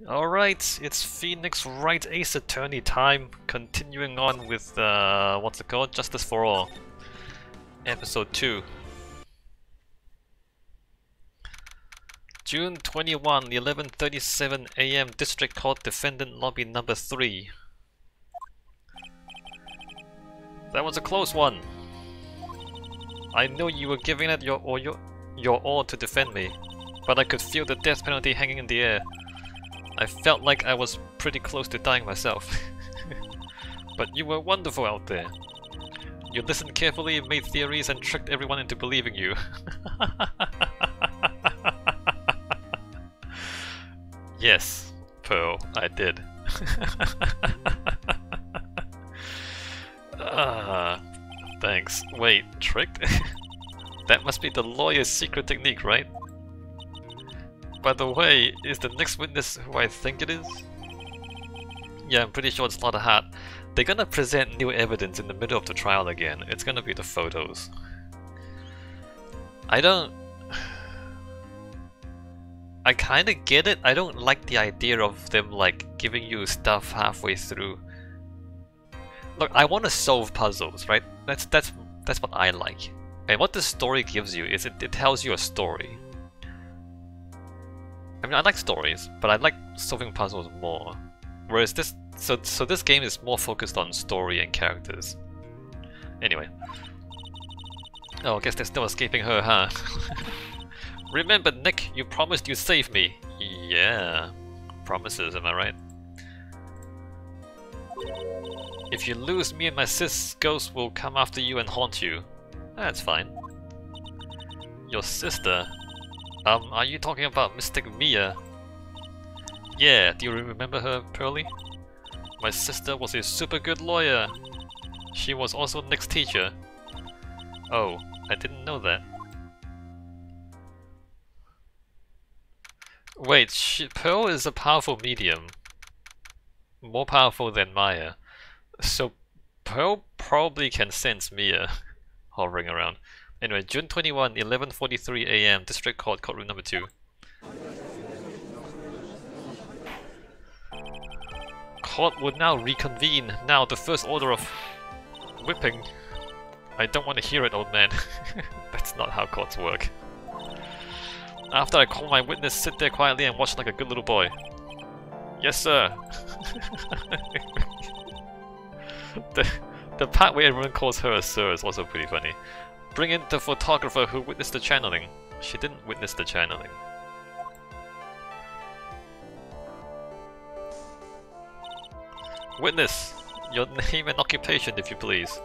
Alright, it's Phoenix Wright Ace Attorney time. Continuing on with, what's it called? Justice for All. Episode 2. June 21, 11:37 AM, District Court Defendant Lobby number 3. That was a close one. I know you were giving it your all to defend me, but I could feel the death penalty hanging in the air. I felt like I was pretty close to dying myself. But you were wonderful out there. You listened carefully, made theories, and tricked everyone into believing you. Yes, Pearl, I did. Thanks. Wait, tricked? That must be the lawyer's secret technique, right? By the way, is the next witness who I think it is? Yeah, I'm pretty sure it's not a hat. They're gonna present new evidence in the middle of the trial again. It's gonna be the photos. I kinda get it. I don't like the idea of them like giving you stuff halfway through. Look, I want to solve puzzles, right? That's what I like. And what this story gives you is it tells you a story. I mean, I like stories, but I like solving puzzles more. Whereas this, so this game is more focused on story and characters. Anyway. Oh, I guess there's no escaping her, huh? Remember, Nick, you promised you'd save me. Yeah. Promises, am I right? If you lose, me and my sis ghost will come after you and haunt you. That's fine. Your sister? Are you talking about Mystic Mia? Yeah, do you remember her, Pearly? My sister was a super good lawyer. She was also Nick's teacher. Oh, I didn't know that. Wait, Pearl is a powerful medium. More powerful than Maya. So Pearl probably can sense Mia hovering around. Anyway, June 21, 11:43 AM, District Court, Courtroom number 2. Court would now reconvene. Now, the first order of whipping. I don't want to hear it, old man. That's not how courts work. After I call my witness, sit there quietly and watch like a good little boy. Yes, sir. The part where everyone calls her a sir is also pretty funny. Bring in the photographer who witnessed the channeling. She didn't witness the channeling. Witness, your name and occupation, if you please.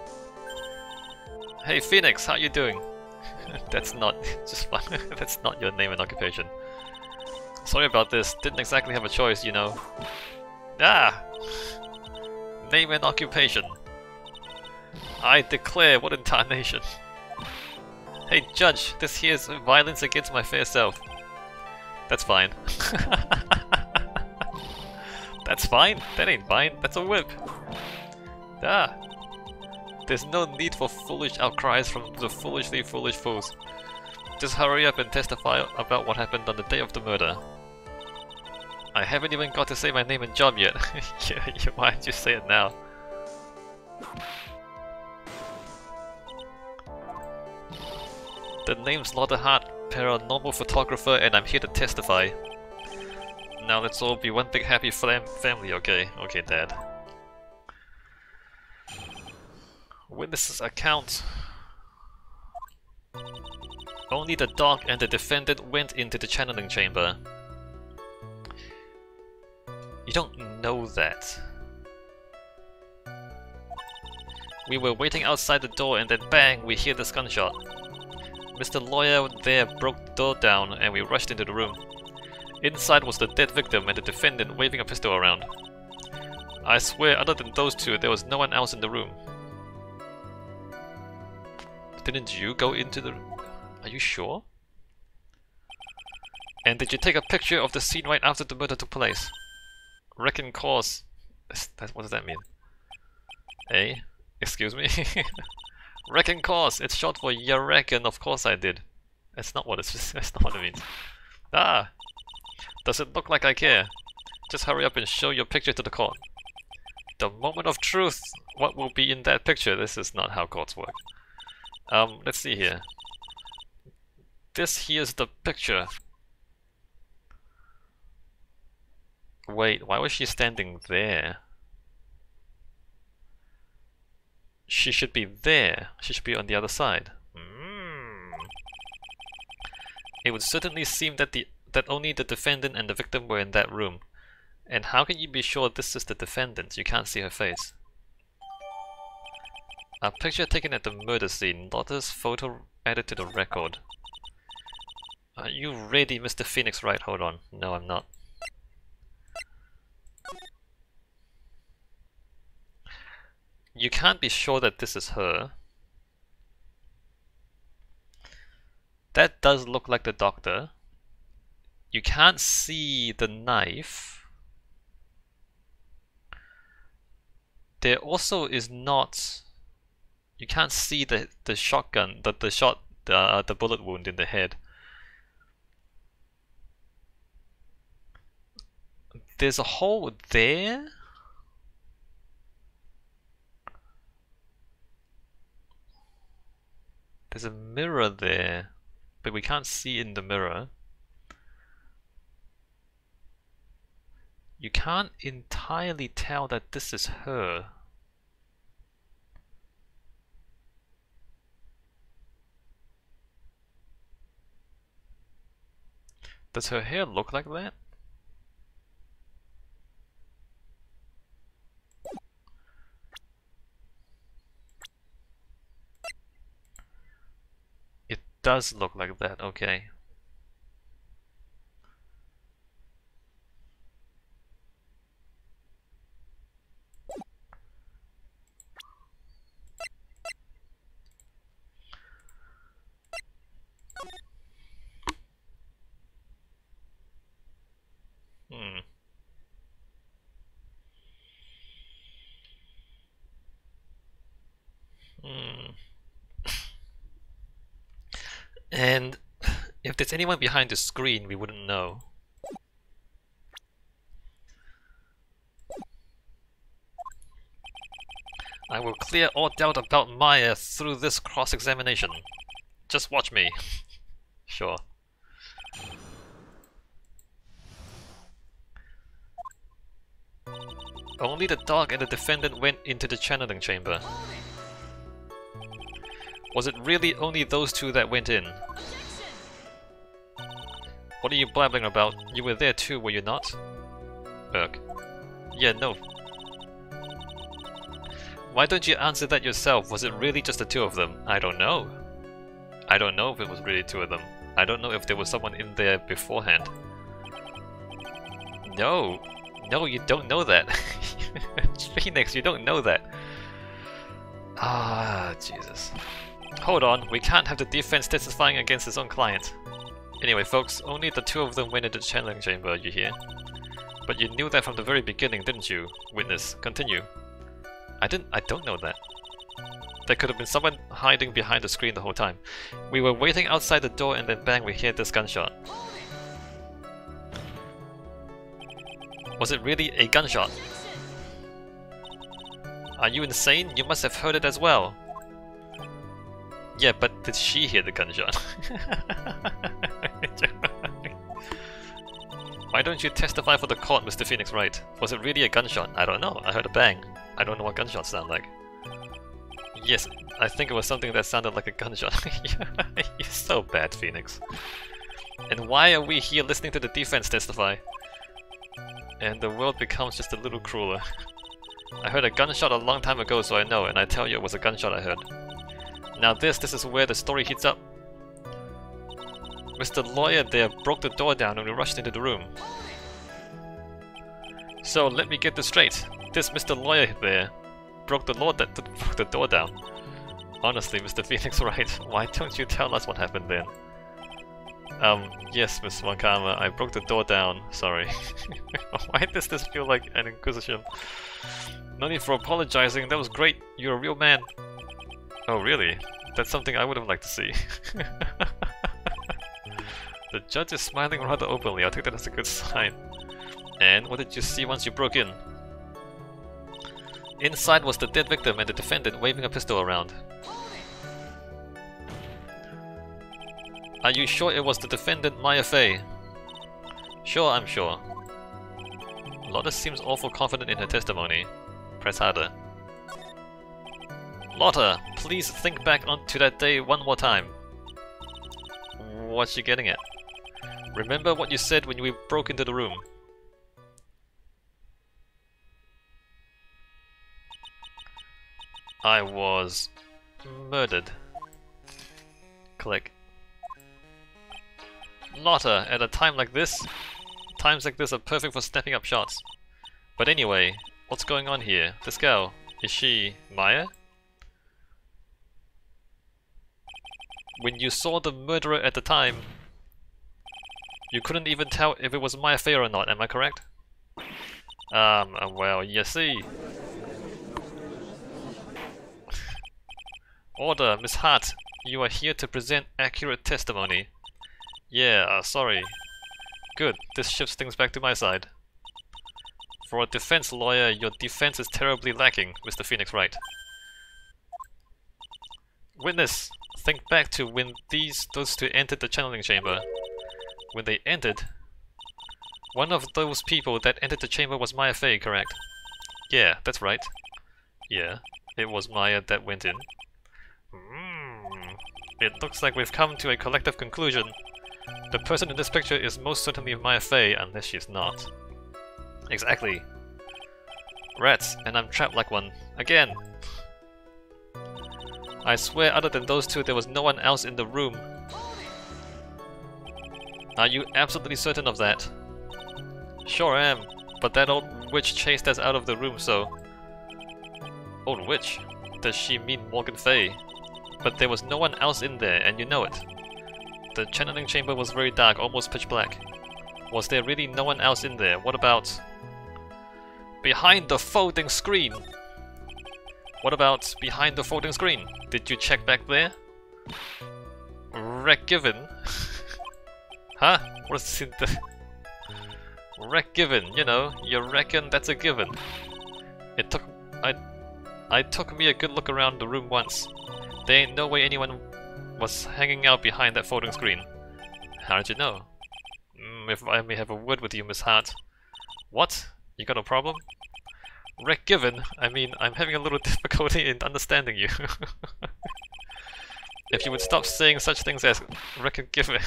Hey Phoenix, how you doing? That's not just fun. That's not your name and occupation. Sorry about this. Didn't exactly have a choice, you know. Ah! Name and occupation. I declare, what in tarnation. Hey Judge, this here is violence against my fair self. That's fine. That's fine? That ain't fine. That's a whip. Ah. There's no need for foolish outcries from the foolishly foolish fools. Just hurry up and testify about what happened on the day of the murder. I haven't even got to say my name and job yet. Why did you say it now? The name's Lauderhart, paranormal photographer, and I'm here to testify. Now let's all be one big happy family, okay? Okay, Dad. Witness's account. Only the dog and the defendant went into the channeling chamber. You don't know that. We were waiting outside the door and then bang, we hear this gunshot. Mr. Lawyer there broke the door down and we rushed into the room. Inside was the dead victim and the defendant waving a pistol around. I swear, other than those two, there was no one else in the room. Didn't you go into the room? Are you sure? And did you take a picture of the scene right after the murder took place? Reckon cause... what does that mean? Eh? Excuse me? Reckon cause! It's short for ya reckon, of course I did. That's not what it's... that's not what it means. Ah! Does it look like I care? Just hurry up and show your picture to the court. The moment of truth! What will be in that picture? This is not how courts work. Let's see here. This here's the picture. Wait, why was she standing there? She should be there. She should be on the other side. It would certainly seem that only the defendant and the victim were in that room. And how can you be sure this is the defendant? You can't see her face. A picture taken at the murder scene. Daughter's photo added to the record. Are you ready, Mr. Phoenix Wright? Hold on. No, I'm not. You can't be sure that this is her. That does look like the doctor. You can't see the knife. There also is not. You can't see the shotgun, the bullet wound in the head. There's a hole there. There's a mirror there, but we can't see in the mirror. You can't entirely tell that this is her. Does her hair look like that? It does look like that, okay. And if there's anyone behind the screen, we wouldn't know. I will clear all doubt about Maya through this cross-examination. Just watch me. Sure. Only the dog and the defendant went into the channeling chamber. Was it really only those two that went in? What are you blabbering about? You were there too, were you not? Ugh. Yeah, no. Why don't you answer that yourself? Was it really just the two of them? I don't know. I don't know if it was really two of them. I don't know if there was someone in there beforehand. No. No, you don't know that. Phoenix, you don't know that. Ah, Jesus. Hold on, we can't have the defense testifying against his own client. Anyway, folks, only the two of them went into the channeling chamber, you hear? But you knew that from the very beginning, didn't you? Witness, continue. I don't know that. There could have been someone hiding behind the screen the whole time. We were waiting outside the door and then bang, we hear this gunshot. Was it really a gunshot? Are you insane? You must have heard it as well. Yeah, but did she hear the gunshot? Why don't you testify for the court, Mr. Phoenix Wright? Was it really a gunshot? I don't know. I heard a bang. I don't know what gunshots sound like. Yes, I think it was something that sounded like a gunshot. You're so bad, Phoenix. And why are we here listening to the defense testify? And the world becomes just a little crueler. I heard a gunshot a long time ago, so I know, and I tell you it was a gunshot I heard. Now this is where the story heats up. Mr. Lawyer there broke the door down and we rushed into the room. So let me get this straight. This Mr. Lawyer there broke the door down. Honestly, Mr. Phoenix Wright, why don't you tell us what happened then? Yes, Miss Wakama, I broke the door down. Sorry. Why does this feel like an inquisition? No need for apologizing. That was great. You're a real man. Oh, really? That's something I would have liked to see. The judge is smiling rather openly. I'll take that as a good sign. And what did you see once you broke in? Inside was the dead victim and the defendant waving a pistol around. Are you sure it was the defendant, Maya Fey? Sure, I'm sure. Lotta seems awful confident in her testimony. Press harder. Lotta, please think back onto that day one more time. What's she getting at? Remember what you said when we broke into the room. I was murdered. Click. Lotta, at a time like this, times like this are perfect for snapping up shots. But anyway, what's going on here? This girl, is she Maya? When you saw the murderer at the time, you couldn't even tell if it was Maya Fey or not, am I correct? Well, you see. Order, Miss Hart, you are here to present accurate testimony. Yeah, sorry. Good, this shifts things back to my side. For a defense lawyer, your defense is terribly lacking, Mr. Phoenix Wright. Witness, think back to when those two entered the channeling chamber. When they entered, one of those people that entered the chamber was Maya Fey, correct? Yeah, that's right. Yeah, it was Maya that went in. It looks like we've come to a collective conclusion. The person in this picture is most certainly Maya Fey, unless she's not. Exactly. Rats, and I'm trapped like one. Again! I swear other than those two there was no one else in the room. Are you absolutely certain of that? Sure am, but that old witch chased us out of the room, so... Old witch? Does she mean Morgan Fey? But there was no one else in there, and you know it. The channeling chamber was very dark, almost pitch black. Was there really no one else in there? What about... behind the folding screen? What about behind the folding screen? Did you check back there? Wreck given? Huh? What's in the... Wreck given, you know, you reckon that's a given. It took... I took me a good look around the room once. There ain't no way anyone was hanging out behind that folding screen. How did you know? If I may have a word with you, Miss Hart. What? You got a problem? Wreck given? I mean, I'm having a little difficulty in understanding you. If you would stop saying such things as wreck given.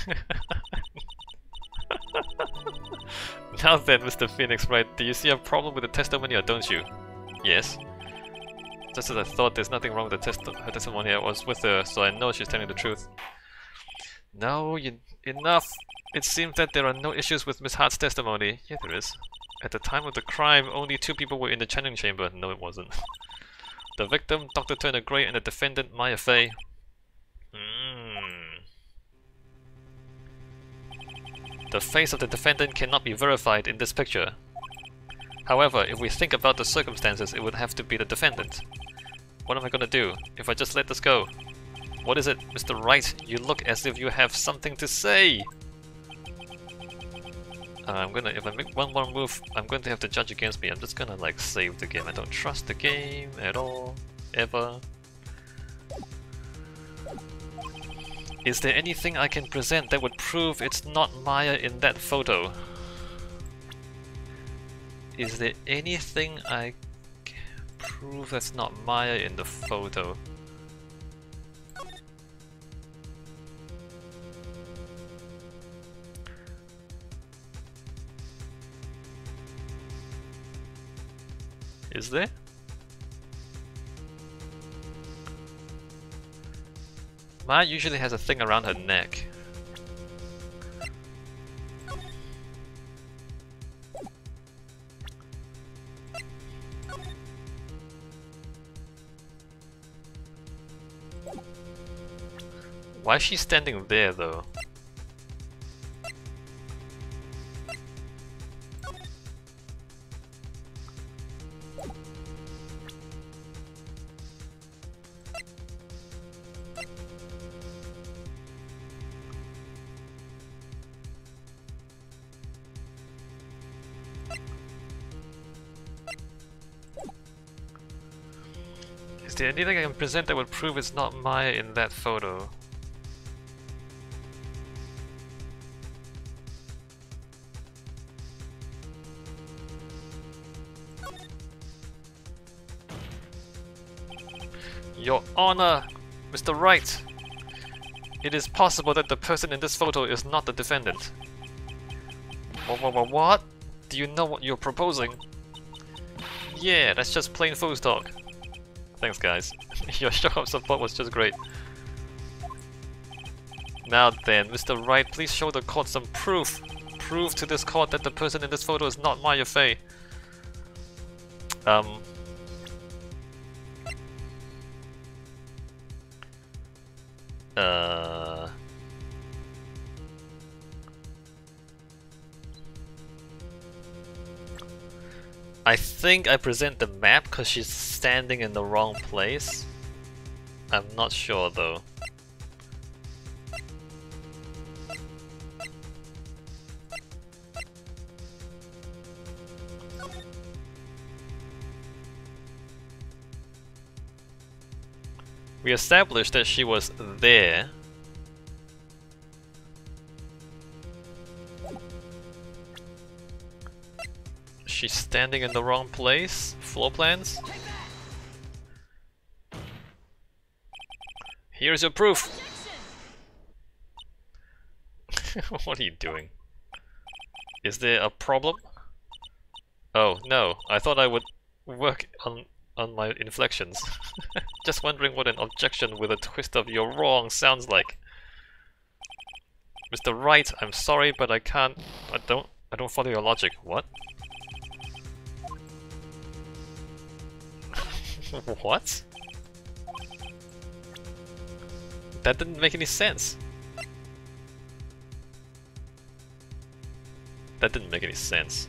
Now then, Mr. Phoenix Wright, do you see a problem with the testimony or don't you? Yes. Just as I thought, there's nothing wrong with her testimony. I was with her, so I know she's telling the truth. No, enough! It seems that there are no issues with Miss Hart's testimony. Yeah, there is. At the time of the crime, only 2 people were in the channeling chamber. No, it wasn't. The victim, Dr. Turner Gray, and the defendant, Maya Fey. The face of the defendant cannot be verified in this picture. However, if we think about the circumstances, it would have to be the defendant. What am I gonna do if I just let this go? What is it, Mr. Wright? You look as if you have something to say! If I make one more move, I'm going to have the judge against me. I'm just gonna like save the game. I don't trust the game at all, ever. Is there anything I can present that would prove it's not Maya in that photo? Is there anything I can prove that's not Maya in the photo? Is there? Maya usually has a thing around her neck. Why is she standing there though? Is there anything I can present that would prove it's not Maya in that photo? Your Honor, Mr. Wright, it is possible that the person in this photo is not the defendant. What? Do you know what you're proposing? Yeah, that's just plain fool's talk. Thanks, guys. Your show of support was just great. Now then, Mr. Wright, please show the court some proof. Prove to this court that the person in this photo is not Maya Fey. I think I present the map because she's standing in the wrong place. I'm not sure though. We established that she was there. She's standing in the wrong place. Floor plans. Here's your proof. What are you doing? Is there a problem? Oh no, I thought I would work on my inflections. Just wondering what an objection with a twist of "you're wrong" sounds like. Mr. Wright, I'm sorry, but I can't. I don't follow your logic. What? What? That didn't make any sense. That didn't make any sense.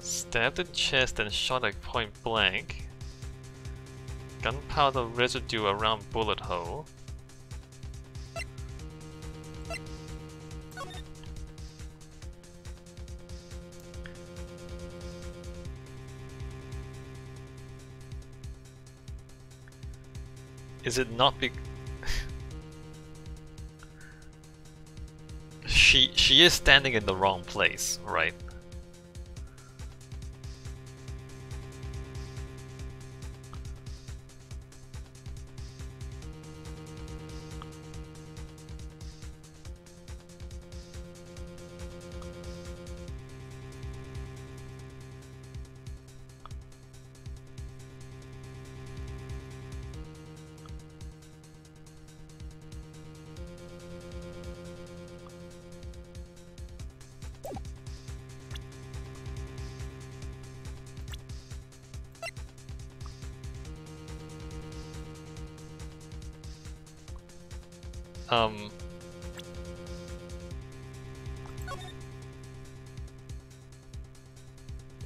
Stabbed in chest and shot at point blank. Gunpowder residue around bullet hole. Is it not be... She is standing in the wrong place, right?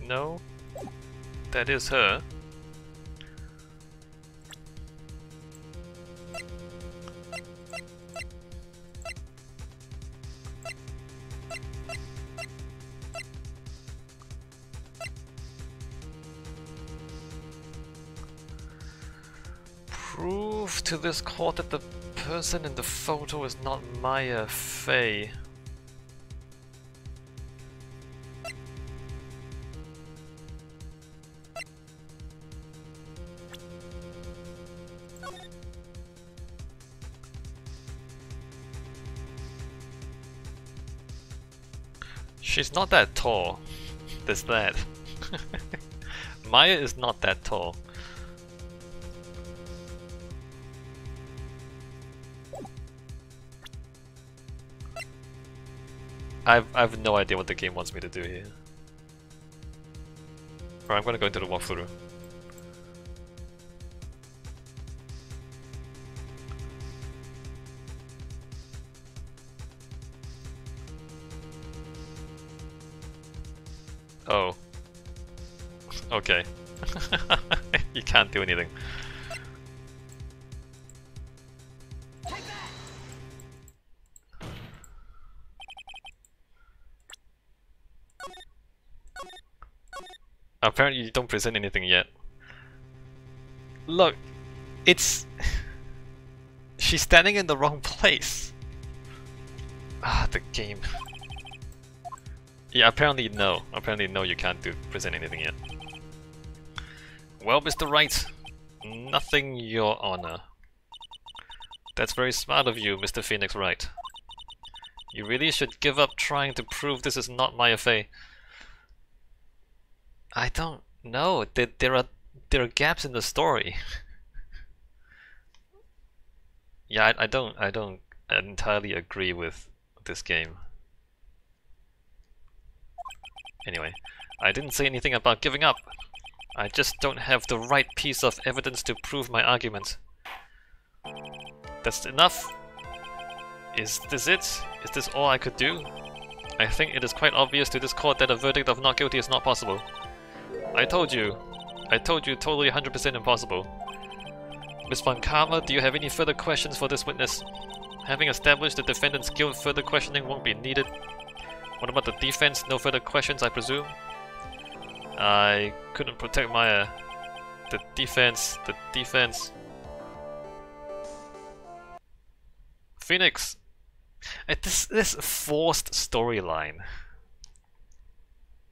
No, that is her. Prove to this court that the person in the photo is not Maya Fey. She's not that tall. There's that. Maya is not that tall. I've no idea what the game wants me to do here. Alright, I'm gonna go into the walkthrough. Oh. Okay. You can't do anything. Apparently you don't present anything yet. Look, it's... She's standing in the wrong place. Ah, the game. Yeah, apparently no. Apparently no, you can't present anything yet. Well, Mr. Wright, nothing, Your Honor. That's very smart of you, Mr. Phoenix Wright. You really should give up trying to prove this is not my affair. I don't know. There are gaps in the story. Yeah, I don't entirely agree with this game. Anyway, I didn't say anything about giving up. I just don't have the right piece of evidence to prove my argument. That's enough? Is this it? Is this all I could do? I think it is quite obvious to this court that a verdict of not guilty is not possible. I told you totally 100% impossible. Ms. Von Karma, do you have any further questions for this witness? Having established the defendant's guilt, further questioning won't be needed. What about the defense? No further questions, I presume? I couldn't protect Maya. The defense. Phoenix! This forced storyline.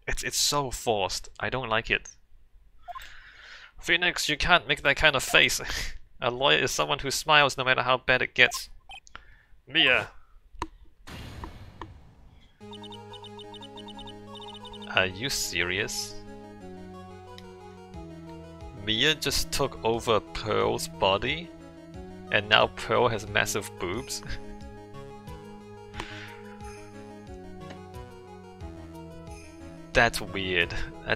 It's so forced. I don't like it. Phoenix, you can't make that kind of face. A lawyer is someone who smiles no matter how bad it gets. Mia! Are you serious? Mia just took over Pearl's body? And now Pearl has massive boobs? That's weird.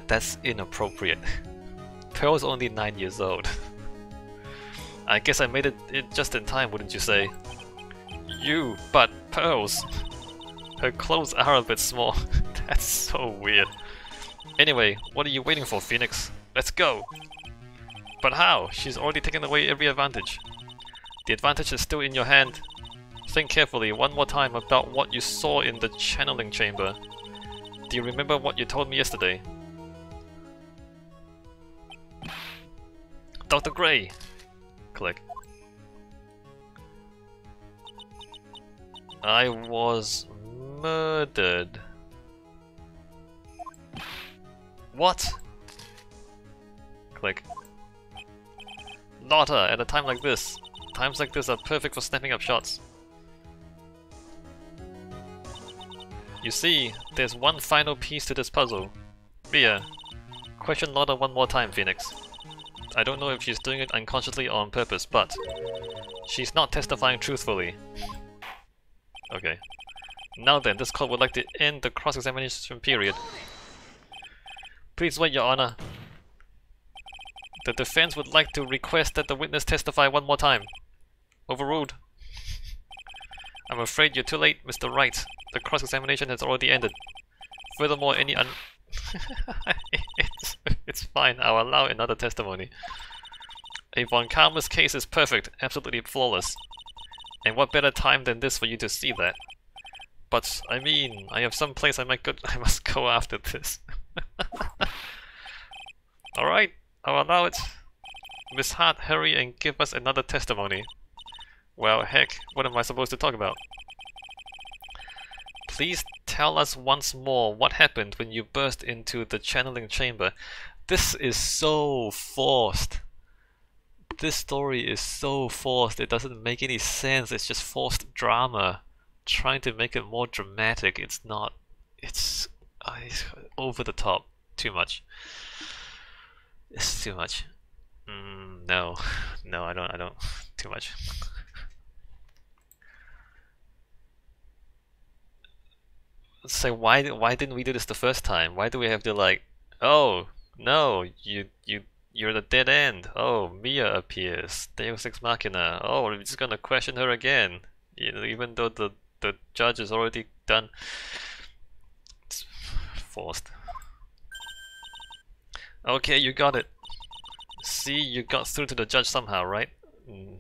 That's inappropriate. Pearl's only 9 years old. I guess I made it just in time, wouldn't you say? But Pearl's... Her clothes are a bit small. That's so weird. Anyway, what are you waiting for, Phoenix? Let's go! But how? She's already taken away every advantage. The advantage is still in your hand. Think carefully one more time about what you saw in the channeling chamber. Do you remember what you told me yesterday? Dr. Gray! Click. I was murdered. What? Click. Lotta, at a time like this. Times like this are perfect for snapping up shots. You see, there's one final piece to this puzzle. Mia, question Lotta one more time, Phoenix. I don't know if she's doing it unconsciously or on purpose, but she's not testifying truthfully. Okay. Now then, this court would like to end the cross-examination period. Please wait, Your Honor. The defense would like to request that the witness testify one more time. Overruled. I'm afraid you're too late, Mr. Wright. The cross-examination has already ended. Furthermore, it's fine, I'll allow another testimony. A Von Karma's case is perfect, absolutely flawless. And what better time than this for you to see that? But, I mean, I have some place I must go after this. Alright, I'll allow it. Miss Hart, hurry and give us another testimony. Well, heck, what am I supposed to talk about? Please tell us once more what happened when you burst into the channeling chamber. This is so forced. This story is so forced, it doesn't make any sense, it's just forced drama. Trying to make it more dramatic, it's not. It's over the top. Too much. It's too much. No. No, I don't. Too much. So why didn't we do this the first time? Why do we have to like, oh no, you're the dead end. Oh, Mia appears. Deus Ex Machina. Oh, we're just gonna question her again. You know, even though the judge is already done. It's forced. Okay, you got it. See, you got through to the judge somehow, right? Mm.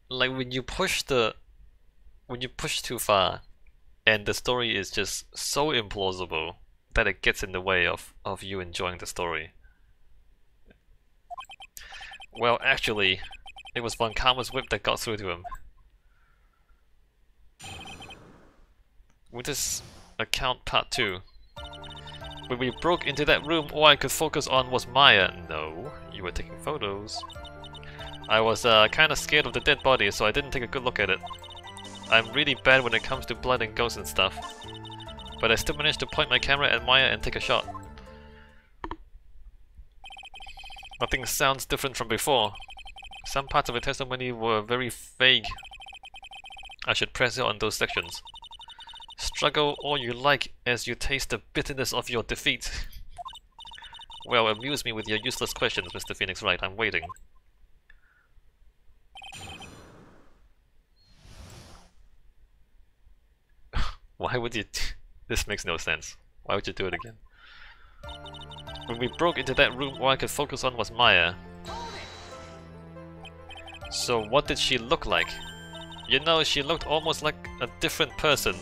Like when you push too far, and the story is just so implausible that it gets in the way of you enjoying the story. Well, actually, it was Von Karma's whip that got through to him. With this account part 2. When we broke into that room, all I could focus on was Maya. No, you were taking photos. I was kinda scared of the dead body, so I didn't take a good look at it. I'm really bad when it comes to blood and ghosts and stuff. But I still managed to point my camera at Maya and take a shot. Nothing sounds different from before. Some parts of her testimony were very vague. I should press it on those sections. Struggle all you like as you taste the bitterness of your defeat. Well, amuse me with your useless questions, Mr. Phoenix Wright. I'm waiting. Why would you... This makes no sense. Why would you do it again? When we broke into that room, all I could focus on was Maya. So what did she look like? You know, she looked almost like a different person.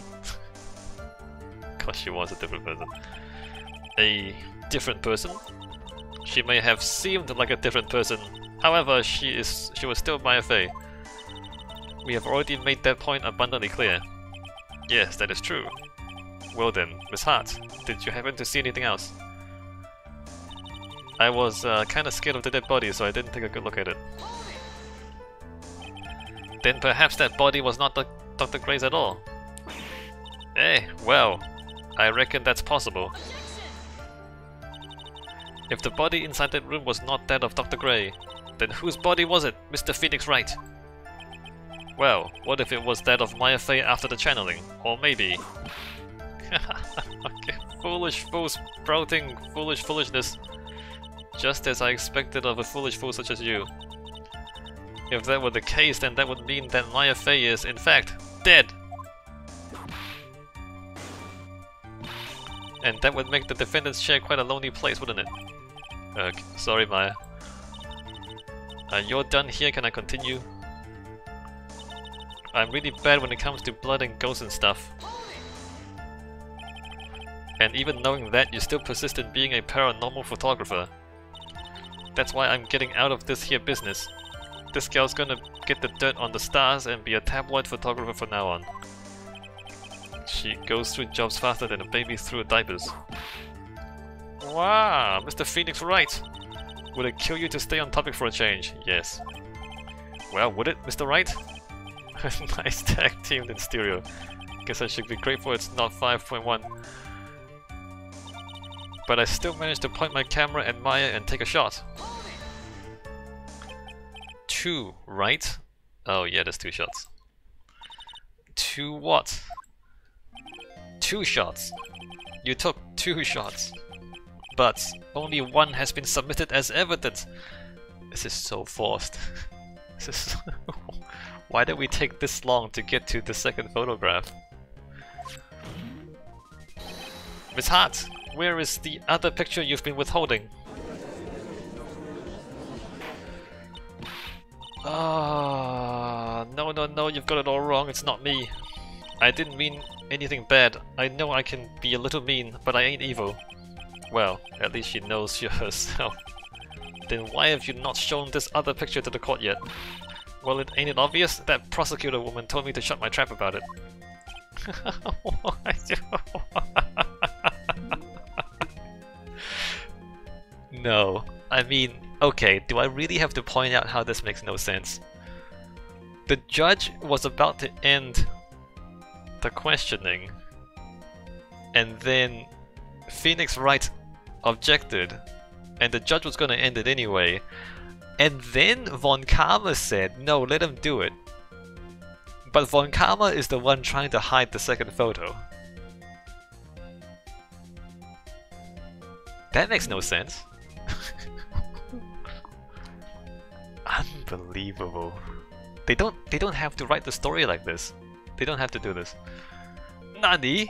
Gosh, she was a different person. A different person? She may have seemed like a different person. However, she was still Maya Fey. We have already made that point abundantly clear. Yes, that is true. Well then, Miss Hart, did you happen to see anything else? I was kinda scared of the dead body, so I didn't take a good look at it. Then perhaps that body was not Dr. Gray's at all. Eh, well, I reckon that's possible. If the body inside that room was not that of Dr. Gray, then whose body was it, Mr. Phoenix Wright? Well, what if it was that of Maya Fey after the channeling? Or maybe... Okay, foolish fool sprouting foolishness. Just as I expected of a foolish fool such as you. If that were the case, then that would mean that Maya Fey is, in fact, dead! And that would make the defendant's chair quite a lonely place, wouldn't it? Sorry, Maya. You're done here, can I continue? I'm really bad when it comes to blood and ghosts and stuff. And even knowing that, you still persist in being a paranormal photographer. That's why I'm getting out of this here business. This gal's gonna get the dirt on the stars and be a tabloid photographer from now on. She goes through jobs faster than a baby through diapers. Wow, Mr. Phoenix Wright! Would it kill you to stay on topic for a change? Yes. Well, would it, Mr. Wright? Nice tag teamed in stereo. Guess I should be grateful it's not 5.1. But I still managed to point my camera at Maya and take a shot. 2, right? Oh yeah, there's 2 shots. 2 what? 2 shots. You took 2 shots. But only 1 has been submitted as evidence. This is so forced. This is Why did we take this long to get to the second photograph? Miss Hart, where is the other picture you've been withholding? Ah, no, you've got it all wrong, it's not me. I didn't mean anything bad. I know I can be a little mean, but I ain't evil. Well, at least she knows herself. Then why have you not shown this other picture to the court yet? Well, ain't it obvious? That prosecutor woman told me to shut my trap about it. No, I mean, okay, do I really have to point out how this makes no sense? The judge was about to end the questioning, and then Phoenix Wright objected, and the judge was going to end it anyway, and then Von Karma said, no, let him do it. But Von Karma is the one trying to hide the second photo. That makes no sense. Unbelievable. They don't have to write the story like this. They don't have to do this. Nani?